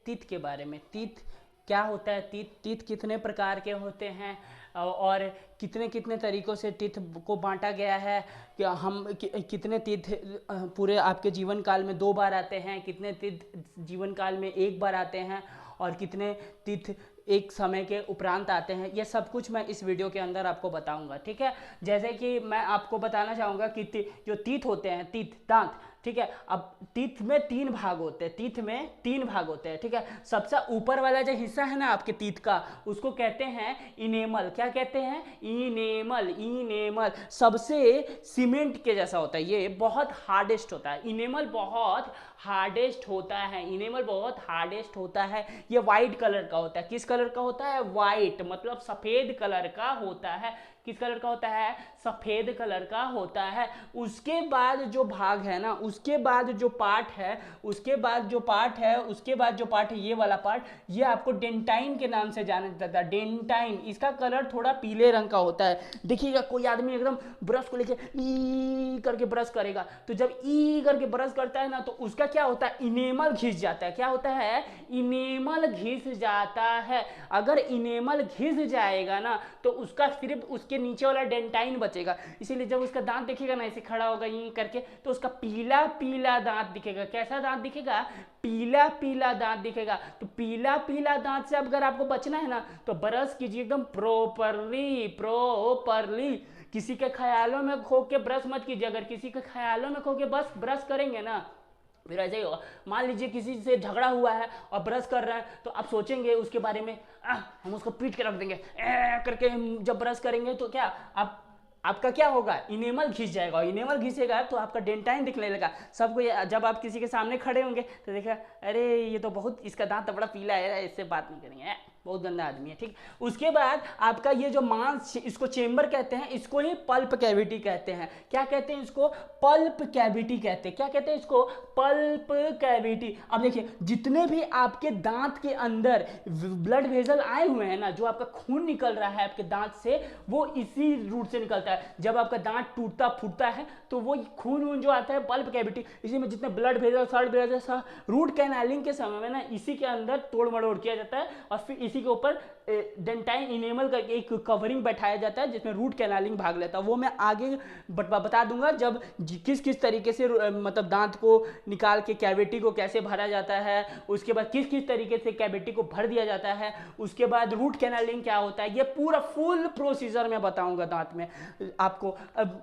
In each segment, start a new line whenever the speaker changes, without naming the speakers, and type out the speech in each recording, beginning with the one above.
तीत के बारे में। तीत क्या होता है, तीत कितने प्रकार के होते हैं और कितने कितने तरीक़ों से तीत को बांटा गया है, क्या हम कितने तीत पूरे आपके जीवन काल में 2 बार आते हैं, कितने तीत जीवन काल में 1 बार आते हैं और कितने तीत एक समय के उपरांत आते हैं, ये सब कुछ मैं इस वीडियो के अंदर आपको बताऊंगा। ठीक है, जैसे कि मैं आपको बताना चाहूँगा कि जो तीत होते हैं, तीत दांत, ठीक है। अब तीत में 3 भाग होते हैं, तीत में 3 भाग होते हैं, ठीक है। सबसे ऊपर वाला जो हिस्सा है ना आपके तीत का, उसको कहते हैं इनेमल। क्या कहते हैं? इनेमल। इनेमल सबसे सीमेंट के जैसा होता है, ये बहुत हार्डेस्ट होता है। इनेमल बहुत हार्डेस्ट होता है, इनेमल बहुत हार्डेस्ट होता है। ये वाइट कलर का होता है। किस कलर का होता है? वाइट, मतलब सफ़ेद कलर का होता है। किस कलर का होता है? सफ़ेद कलर का होता है। उसके बाद जो भाग है ना, उसके बाद जो पार्ट है, उसके बाद जो पार्ट है, उसके बाद जो पार्ट है, ये वाला पार्ट, ये आपको डेंटाइन के नाम से जाना जाता है। डेंटाइन, इसका कलर थोड़ा पीले रंग का होता है। देखिएगा कोई आदमी एकदम ब्रश को लेके ई करके ब्रश करेगा, तो जब ई करके ब्रश करता है ना, तो उसका क्या होता है? इनेमल घिस जाता है। क्या होता है? इनेमल घिस जाता है। अगर इनेमल घिस जाएगा ना, तो उसका सिर्फ उसके नीचे वाला डेंटाइन बचेगा। इसीलिए जब उसका दांत दिखेगा ना, ऐसे खड़ा होगा यूं करके, तो उसका पीला पीला दांत दिखेगा। कैसा दांत दिखेगा? पीला पीला दांत दिखेगा। तो पीला पीला दांत से अगर आपको बचना है ना, तो ब्रश कीजिए एकदम प्रॉपरली, प्रॉपरली। किसी के ख्यालों में खो के ब्रश मत कीजिए। अगर किसी के ख्यालों में खो के बस ब्रश करेंगे ना, फिर ऐसे ही होगा। मान लीजिए किसी से झगड़ा हुआ है और ब्रश कर रहे हैं, तो आप सोचेंगे उसके बारे में, हम उसको पीट के रख देंगे करके। जब ब्रश करेंगे तो क्या आपका क्या होगा? इनेमल घिस जाएगा। इनेमल घिसेगा तो आपका डेंटाइन दिखने लगा सबको। जब आप किसी के सामने खड़े होंगे तो देखा, अरे ये तो बहुत, इसका दांत बड़ा पीला है, इससे बात नहीं करेंगे, बहुत गंदा आदमी है, ठीक। उसके बाद आपका ये जो मांस, इसको चेम्बर कहते हैं, इसको ही पल्प कैविटी कहते हैं। क्या कहते हैं इसको? पल्प कैविटी कहते हैं। क्या कहते हैं इसको? Pulp cavity. अब देखिए, जितने भी आपके दांत के अंदर ब्लड वेसल आए हुए हैं ना, जो आपका खून निकल रहा है आपके दांत से, वो इसी रूट से निकलता है। जब आपका दांत टूटता फूटता है तो वो खून जो आता है पल्प कैविटी, इसी में जितने ब्लड वेसल, सल्ट वेसल, रूट कैनालिंग के समय में ना, इसी के अंदर तोड़ मड़ोड़ किया जाता है और फिर इसी के ऊपर डेंटाइन इनेमल का एक कवरिंग बैठाया जाता है, जिसमें रूट कैनालिंग भाग लेता है। वो मैं आगे बता दूंगा, जब किस किस तरीके से मतलब दांत को निकाल के कैविटी को कैसे भरा जाता है, उसके बाद किस किस तरीके से कैविटी को भर दिया जाता है, उसके बाद रूट कैनालिंग क्या होता है, ये पूरा फुल प्रोसीजर मैं बताऊंगा दांत में आपको।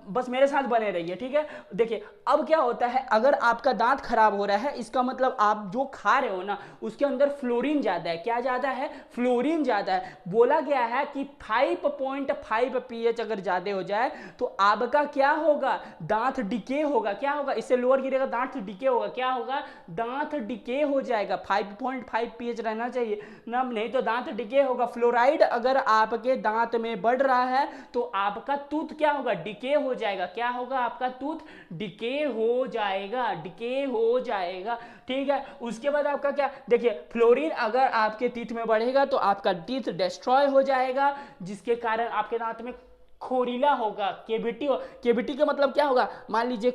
बस मेरे साथ बने रहिए, ठीक है। देखिए अब क्या होता है, अगर आपका दांत खराब हो रहा है, इसका मतलब आप जो खा रहे हो ना, उसके अंदर फ्लोरीन ज्यादा है। क्या ज्यादा है? फ्लोरीन ज्यादा है। बोला गया है कि 5.5 pH अगर ज्यादा हो जाए तो आपका क्या होगा? दांत डिके होगा। क्या होगा? इससे लोअर गिरेगा, दांत डिके होगा। क्या होगा? दांत डिके हो जाएगा। 5.5 pH रहना चाहिए ना, नहीं तो दांत डिके होगा। फ्लोराइड अगर आपके दांत में बढ़ रहा है तो आपका टूथ क्या होगा? डिके हो जाएगा। क्या होगा? आपका टूथ डिके हो जाएगा, डिके हो जाएगा, ठीक है। उसके बाद आपका क्या, देखिए, फ्लोरीन अगर आपके टीथ में बढ़ेगा तो आपका टीथ डिस्ट्रॉय हो जाएगा, जिसके कारण आपके दांत में खोरीला होगा, केविटी हो। केविटी का मतलब क्या होगा? मान लीजिए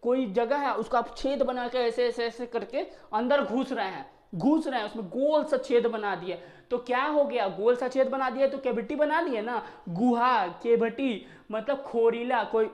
कोई जगह है, उसको आप छेद बना के ऐसे ऐसे ऐसे करके अंदर घुस रहे हैं, उसमें गोल सा छेद बना दिए, तो क्या हो गया? गोल सा छेद बना दिया तो कैविटी बना दिए ना, गुहा, केविटी, मतलब खोरीला। कोई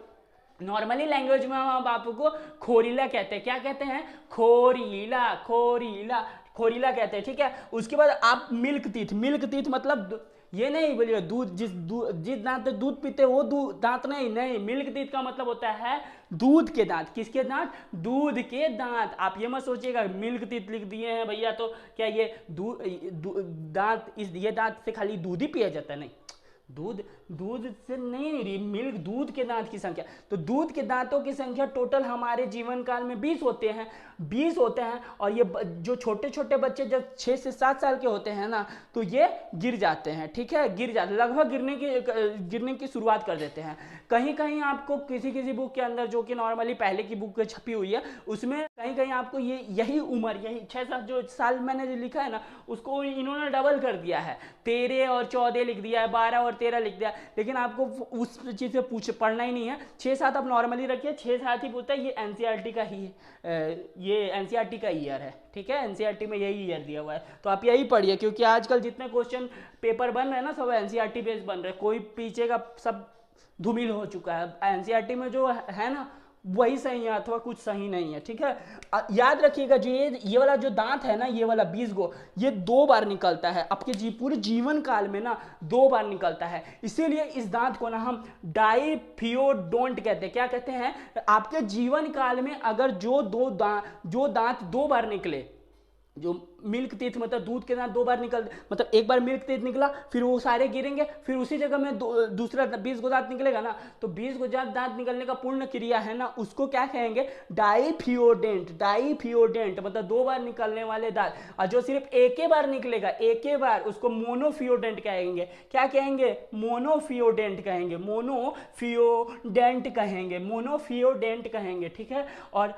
नॉर्मली लैंग्वेज में हम आपको खोरीला कहते हैं। क्या कहते हैं? खोरीला, खोरीला, खोरीला कहते हैं, ठीक है। उसके बाद आप मिल्क टीथ। मिल्क टीथ मतलब ये नहीं बोलिए दूध, जिस दांत से दूध पीते वो दांत नहीं, नहीं। मिल्क टीथ का मतलब होता है दूध के दांत। किसके दांत? दूध के दांत। आप ये मत सोचिएगा मिल्क टीथ लिख दिए हैं भैया तो क्या ये दांत, ये दांत से खाली दूध ही पिया जाता है? नहीं, दूध से नहीं, मिल्क दूध के दांत की संख्या। तो दूध के दांतों की संख्या टोटल हमारे जीवन काल में 20 होते हैं, 20 होते हैं। और ये जो छोटे छोटे बच्चे जब 6 से 7 साल के होते हैं ना, तो ये गिर जाते हैं, ठीक है, गिर जाते, लगभग गिरने की शुरुआत कर देते हैं। कहीं कहीं आपको किसी बुक के अंदर, जो कि नॉर्मली पहले की बुक छपी हुई है, उसमें कहीं कहीं आपको यही उम्र, यही 6-7 जो साल मैंने जो लिखा है ना, उसको इन्होंने डबल कर दिया है, 13 और 14 लिख दिया है, 12 और 13 लिख दिया। लेकिन आपको उस चीज़ से पढ़ना ही नहीं है। 6-7 आप नॉर्मली रखिए, 6-7 ही पूछता है। ये एनसीईआरटी का ही ये एनसीईआरटी का ईयर है, ठीक है, एनसीईआरटी में यही ईयर दिया हुआ है, तो आप यही पढ़िए, क्योंकि आजकल जितने क्वेश्चन पेपर बन रहे हैं ना सब एनसीईआरटी बेस्ड बन रहे हैं, कोई पीछे का सब धूमिल हो चुका है। एनसीईआरटी में जो है ना वही सही है अथवा कुछ सही नहीं है, ठीक है। याद रखिएगा जो ये वाला जो दांत है ना, ये वाला 20 गो, ये 2 बार निकलता है आपके पूरे जीवन काल में ना, 2 बार निकलता है। इसीलिए इस दांत को ना हम डाइफियोडोंट कहते हैं। क्या कहते हैं? आपके जीवन काल में अगर जो दांत 2 बार निकले, जो मिल्क टीथ मतलब दूध के दांत 2 बार निकल, मतलब एक बार मिल्क टीथ निकला फिर वो सारे गिरेंगे, फिर उसी जगह में दूसरा 20 गो दांत निकलेगा ना, तो 20 गो दांत निकलने का पूर्ण क्रिया है ना, उसको क्या कहेंगे? डाइफियोडेंट। डाइफियोडेंट मतलब 2 बार निकलने वाले दांत। और जो सिर्फ एक ही बार निकलेगा, एक ही बार, उसको मोनोफियोडेंट कहेंगे। क्या कहेंगे? मोनोफियोडेंट कहेंगे, मोनोफियोडेंट कहेंगे, मोनोफियोडेंट कहेंगे, ठीक है। और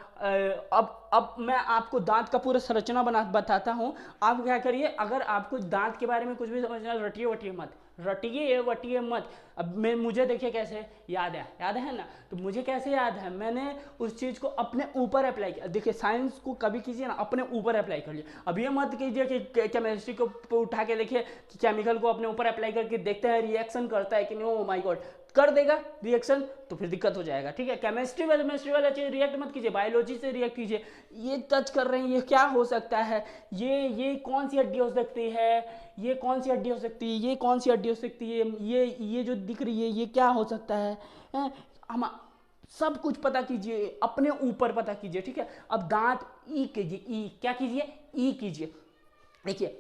अब मैं आपको दांत का पूरा संरचना बताता हूं। आप क्या करिए, अगर आपको दांत के बारे में कुछ भी समझना, रटिए वटिए मत। अब मुझे देखिए कैसे याद है ना, तो मुझे कैसे याद है, मैंने उस चीज को अपने ऊपर अप्लाई किया। देखिए साइंस को कभी कीजिए ना अपने ऊपर अप्लाई करिए। अब ये मत कीजिए कि केमिस्ट्री को उठा के देखिए कि केमिकल को अपने ऊपर अप्लाई करके देखते हैं रिएक्शन करता है कि नहीं। ओ माय गॉड, कर देगा रिएक्शन तो फिर दिक्कत हो जाएगा, ठीक है। केमिस्ट्री वाला चीज रिएक्ट मत कीजिए, बायोलॉजी से रिएक्ट कीजिए। ये टच कर रहे हैं, ये क्या हो सकता है, ये कौन सी हड्डी हो सकती है, ये कौन सी हड्डी हो सकती है, ये कौन सी हड्डी हो सकती है, ये जो दिख रही है ये क्या हो सकता है, हम सब कुछ पता कीजिए, अपने ऊपर पता कीजिए, ठीक है। अब दांत ई कीजिए, ई क्या कीजिए, ई कीजिए। देखिए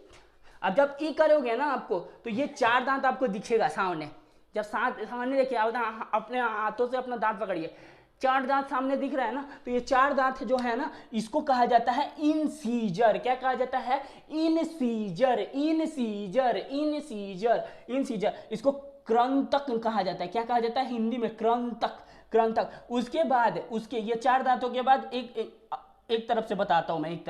अब जब ई करोगे ना आपको, तो ये 4 दांत आपको दिखेगा सामने। जब सामने देखिए, अपने हाथों से अपना दांत पकड़िए, 4 दांत सामने दिख रहा है ना, तो ये 4 दांत जो है ना, इसको कहा जाता है इंसीजर। क्या कहा जाता है? Incisor, incisor, incisor, incisor. इसको कृंतक कहा जाता है। क्या कहा जाता है हिंदी में? कृंतक, कृंतक। उसके बाद उसके ये 4 दांतों के बाद एक तरफ से बताता हूं मैं, एक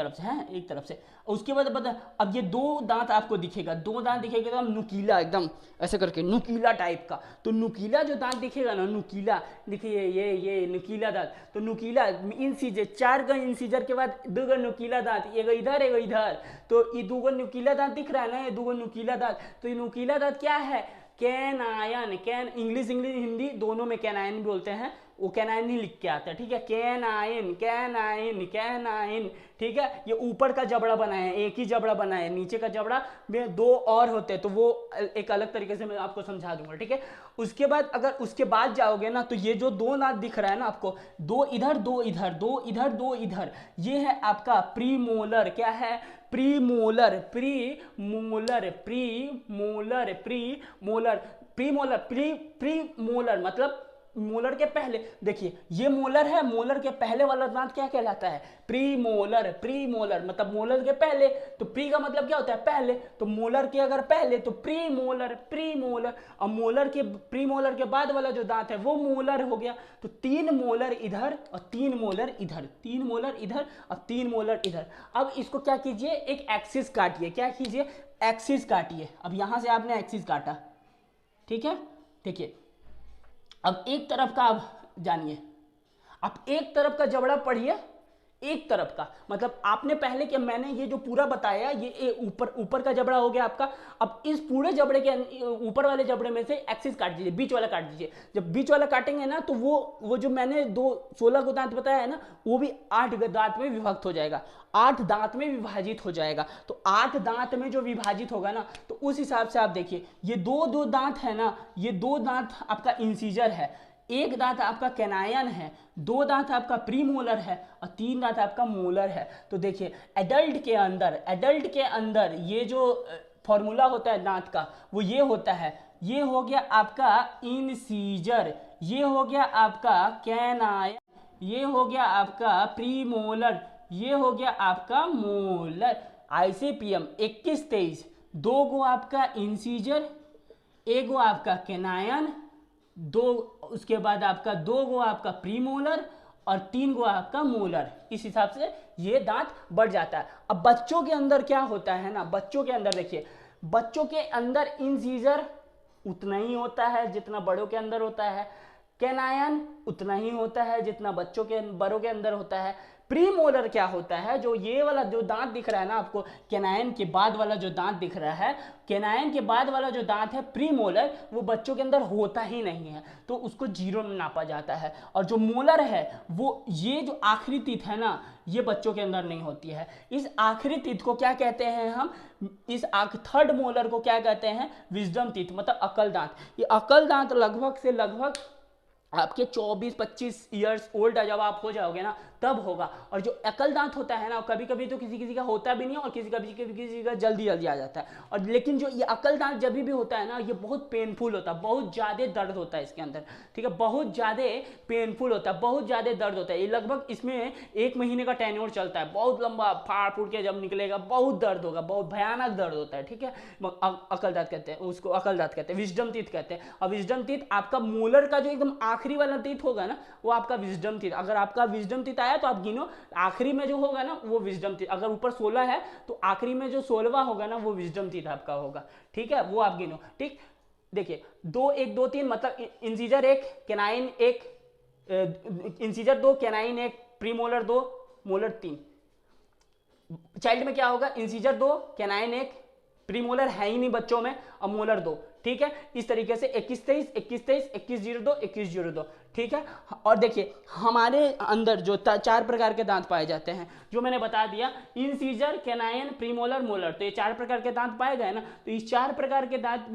तरफ से उसके बाद बता। अब ये 2 दांत आपको दिखेगा, 2 दांत दिखेगा एकदम नुकीला, एकदम ऐसे करके नुकीला टाइप का। तो नुकीला जो दांत दिखेगा ना, नुकीला, देखिए ये नुकीला दांत, तो नुकीला इंसीजर, 4 का इंसीजर के बाद 2 का नुकीला दांत, एगो इधर एगो इधर। तो ये 2 गो नुकीला दांत दिख रहा है ना, ये 2 गो नुकीला दांत। तो ये नुकीला दांत क्या है? कैनायन। इंग्लिश हिंदी दोनों में कैनायन बोलते हैं, वो कैनाइन ही लिख के आता है, ठीक है। कैनाइन, कैनाइन, कैनाइन, ठीक है। ये ऊपर का जबड़ा बना है, एक ही जबड़ा बना है, नीचे का जबड़ा में 2 और होते हैं, तो वो एक अलग तरीके से मैं आपको समझा दूंगा, ठीक है। उसके बाद अगर उसके बाद जाओगे ना, तो ये जो 2 दांत दिख रहा है ना आपको, 2 इधर 2 इधर, 2 इधर 2 इधर, ये है आपका प्रीमोलर। क्या है? Premolar, premolar, premolar, premolar, premolar, premolar मतलब मोलर के पहले। देखिए ये मोलर है, मोलर के पहले वाला दांत क्या कहलाता है? प्रीमोलर। प्रीमोलर मतलब मोलर के पहले, तो प्री का मतलब क्या होता है? पहले। तो मोलर के अगर पहले तो प्रीमोलर, प्रीमोलर। और मोलर के प्रीमोलर के बाद वाला जो दांत है वो मोलर हो गया। तो 3 मोलर इधर और 3 मोलर इधर, 3 मोलर इधर और 3 मोलर इधर। अब इसको क्या कीजिए? एक एक्सिस काटिए। क्या कीजिए? एक्सिस काटिए। अब यहां से आपने एक्सिस काटा, ठीक है। देखिए अब एक तरफ का आप जानिए, आप एक तरफ का जबड़ा पढ़िए, एक तरफ का मतलब आपने पहले क्या, मैंने ये जो पूरा बताया ये ऊपर का जबड़ा हो गया आपका। अब इस पूरे जबड़े के ऊपर वाले जबड़े में से एक्सिस काट दीजिए, बीच वाला काट दीजिए। जब बीच वाला काटेंगे ना, तो वो जो मैंने 16 को दांत बताया है ना, वो भी 8 दांत में विभक्त हो जाएगा, 8 दांत में विभाजित हो जाएगा। तो 8 दांत में जो विभाजित होगा ना, तो उस हिसाब से आप देखिए, ये 2 दांत है ना, ये 2 दांत आपका इंसीजर है, 1 दांत आपका कैनायन है, 2 दांत आपका प्रीमोलर है और 3 दांत आपका मोलर है। तो देखिए एडल्ट के अंदर ये जो फॉर्मूला होता है दांत का, वो ये होता है। ये हो गया आपका इंसीजर, ये हो गया आपका कैनायन, ये हो गया आपका प्रीमोलर, ये हो गया आपका मोलर। आईसीपीएम 21-23, 2 गो आपका इंसीजर, 1 गो आपका कैनायन, 2 उसके बाद आपका 2 गो आपका प्रीमोलर और 3 गो आपका मोलर। इस हिसाब से ये दांत बढ़ जाता है। अब बच्चों के अंदर क्या होता है ना, बच्चों के अंदर देखिए, बच्चों के अंदर इंसीजर उतना ही होता है जितना बड़ों के अंदर होता है, कैनायन उतना ही होता है जितना बड़ों के अंदर होता है, प्रीमोलर क्या होता है, जो ये वाला जो दांत दिख रहा है ना आपको, कैनाइन के बाद वाला जो दांत दिख रहा है, कैनाइन के बाद वाला जो दांत है प्रीमोलर, वो बच्चों के अंदर होता ही नहीं है, तो उसको 0 में नापा जाता है। और जो मोलर है वो ये जो आखिरी टीथ है ना, ये बच्चों के अंदर नहीं होती है। इस आखिरी टीथ को क्या कहते हैं हम, इस थर्ड मोलर को क्या कहते हैं, विजडम टीथ, मतलब अकल दांत। ये अकल दांत लगभग से लगभग आपके 24-25 ईयर्स ओल्ड जब आप हो जाओगे ना तब होगा। और जो अकल दांत होता है ना, कभी कभी तो किसी किसी का होता भी नहीं और किसी का जल्दी जल्दी आ जाता है। और लेकिन जो ये अकल दांत जब भी होता है ना, ये बहुत पेनफुल होता है, बहुत ज़्यादा दर्द होता है इसके अंदर, ठीक है, बहुत ज़्यादा पेनफुल होता है, बहुत ज़्यादा दर्द होता है। ये लगभग इसमें 1 महीने का टेन्योर चलता है, बहुत लंबा, फाड़ फूट के जब निकलेगा बहुत दर्द होगा, बहुत भयानक दर्द होता है, ठीक है। अकल दांत कहते हैं उसको, अकल दांत कहते हैं, विजडम टीथ कहते हैं। और विजडम टीथ आपका मोलर का जो एकदम आखिरी वाला टीथ होगा ना, वो आपका विजडम टीथ। अगर आपका विजडम टीथ आया तो आप गिनो, आखिरी में जो होगा ना वो विजडम टीथ, अगर ऊपर 16 है तो आखिरी में जो 16वां होगा ना वो विजडम टीथ आपका होगा, ठीक है, वो आप गिनो, ठीक। देखिए 2 1 2 3 मतलब incisor 1, canine 1, incisor 2, canine 1, premolar 2, molar 3। Child में क्या होगा, इंसीजर 2, कैनाइन 1, प्रीमोलर है ही नहीं बच्चों में, अब मोलर 2, ठीक है। इस तरीके से 21 23 21 23 21 02 21 02, ठीक है। और देखिए हमारे अंदर जो 4 प्रकार के दांत पाए जाते हैं, जो मैंने बता दिया, इंसीजर, कैनाइन, प्रीमोलर, मोलर, तो ये 4 प्रकार के दांत पाए गए ना। तो इस 4 प्रकार के दांत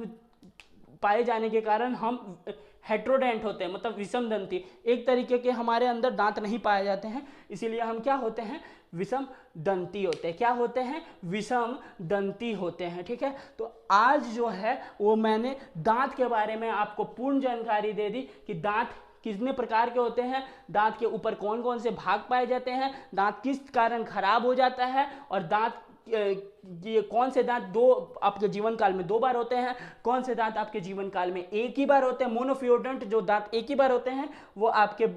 पाए जाने के कारण हम हेट्रोडेंट होते हैं, मतलब विषम दंती। एक तरीके के हमारे अंदर दांत नहीं पाए जाते हैं, इसीलिए हम क्या होते हैं, विषम दंती होते हैं। क्या होते हैं, विषम दंती होते हैं, ठीक है। तो आज जो है वो मैंने दांत के बारे में आपको पूर्ण जानकारी दे दी कि दांत कितने प्रकार के होते हैं, दांत के ऊपर कौन कौन से भाग पाए जाते हैं, दांत किस कारण खराब हो जाता है, और दांत ये कौन से दांत आपके जीवन काल में 2 बार होते हैं, कौन से दांत आपके जीवन काल में 1 ही बार होते हैं। मोनोफियोडेंट जो दांत 1 ही बार होते हैं वो आपके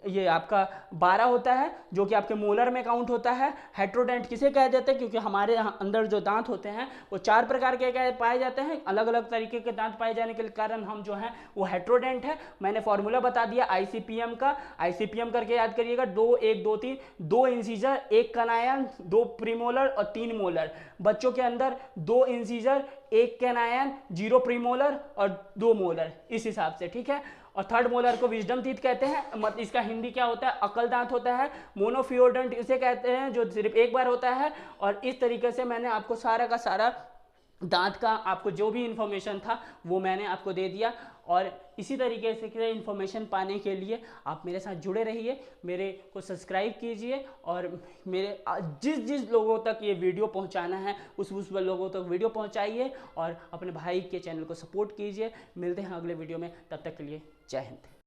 ये आपका 12 होता है, जो कि आपके मोलर में काउंट होता है। हेट्रोडेंट किसे कह देते हैं, क्योंकि हमारे अंदर जो दांत होते हैं वो 4 प्रकार के पाए जाते हैं, अलग अलग तरीके के दांत पाए जाने के कारण हम जो है वो हेट्रोडेंट है। मैंने फॉर्मूला बता दिया ICPM का, ICPM करके याद करिएगा, 2 1 2 3, 2 इंसीजर, 1 कैनाइन, 2 प्रीमोलर और 3 मोलर। बच्चों के अंदर 2 इंसीजर, 1 कैनाइन, 0 प्रीमोलर और 2 मोलर, इस हिसाब से, ठीक है। और थर्ड मोलर को विजडम टीथ कहते हैं, मतलब इसका हिंदी क्या होता है, अकल दांत होता है। मोनोफियोडेंट इसे कहते हैं जो सिर्फ 1 बार होता है। और इस तरीके से मैंने आपको सारा का सारा दांत का आपको जो भी इंफॉर्मेशन था वो मैंने आपको दे दिया। और इसी तरीके से इंफॉर्मेशन पाने के लिए आप मेरे साथ जुड़े रहिए, मेरे को सब्सक्राइब कीजिए, और मेरे जिस लोगों तक ये वीडियो पहुंचाना है उस लोगों तक वीडियो पहुंचाइए, और अपने भाई के चैनल को सपोर्ट कीजिए। मिलते हैं अगले वीडियो में, तब तक के लिए जय हिंद।